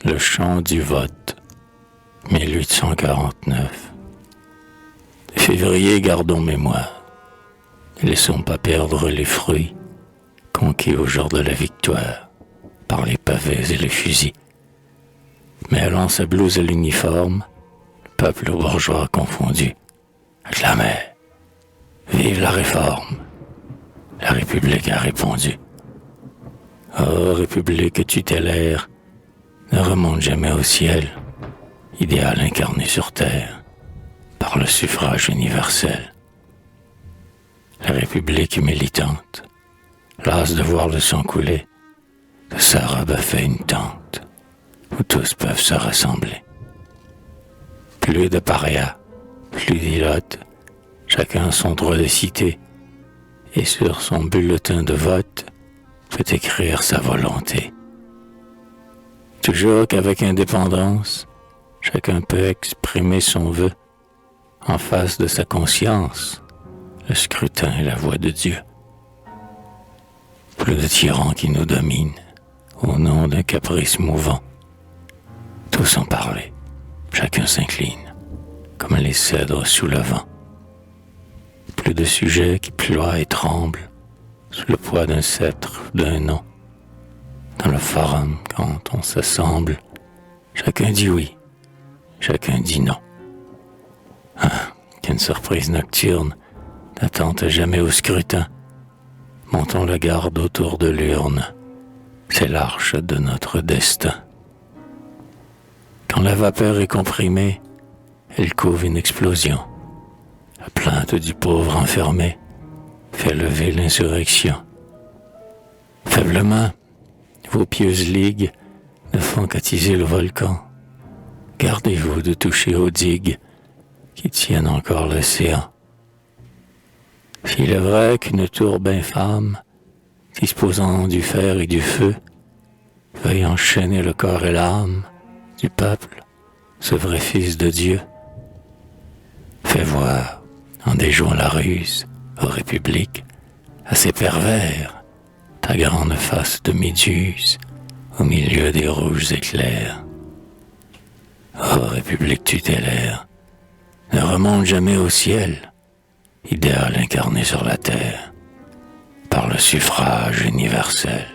Le chant du vote, 1849. Février, gardons mémoire. Ne laissons pas perdre les fruits conquis au jour de la victoire par les pavés et les fusils. Mêlant sa blouse à l'uniforme, le peuple bourgeois confondu acclamait « Vive la réforme !» La République a répondu « Oh, République tutélaire, ne remonte jamais au ciel, idéal incarné sur terre par le suffrage universel. » La République militante, lasse de voir le sang couler, de sa robe a fait une tente où tous peuvent se rassembler. Plus de parias, plus d'ilotes, chacun son droit de citer, et sur son bulletin de vote peut écrire sa volonté. Toujours qu'avec indépendance, chacun peut exprimer son vœu en face de sa conscience. Le scrutin est la voix de Dieu. Plus de tyrans qui nous dominent au nom d'un caprice mouvant. Tous en parler, chacun s'incline, comme les cèdres sous le vent. Plus de sujets qui ploient et tremblent sous le poids d'un sceptre, d'un nom. Dans le forum, quand on s'assemble, chacun dit oui, chacun dit non. Ah, qu'une surprise nocturne n'attente jamais au scrutin. Montons la garde autour de l'urne, c'est l'arche de notre destin. Quand la vapeur est comprimée, elle couve une explosion. La plainte du pauvre enfermé fait lever l'insurrection. Faiblement, vos pieuses ligues ne font qu'attiser le volcan. Gardez-vous de toucher aux digues qui tiennent encore l'océan. S'il est vrai qu'une tourbe infâme, disposant du fer et du feu, veuille enchaîner le corps et l'âme du peuple, ce vrai fils de Dieu, fais voir, en déjouant la ruse, aux républiques, à ces pervers, ta grande face de méduse, au milieu des rouges éclairs. Ô République tutélaire, ne remonte jamais au ciel, idéal incarné sur la terre, par le suffrage universel.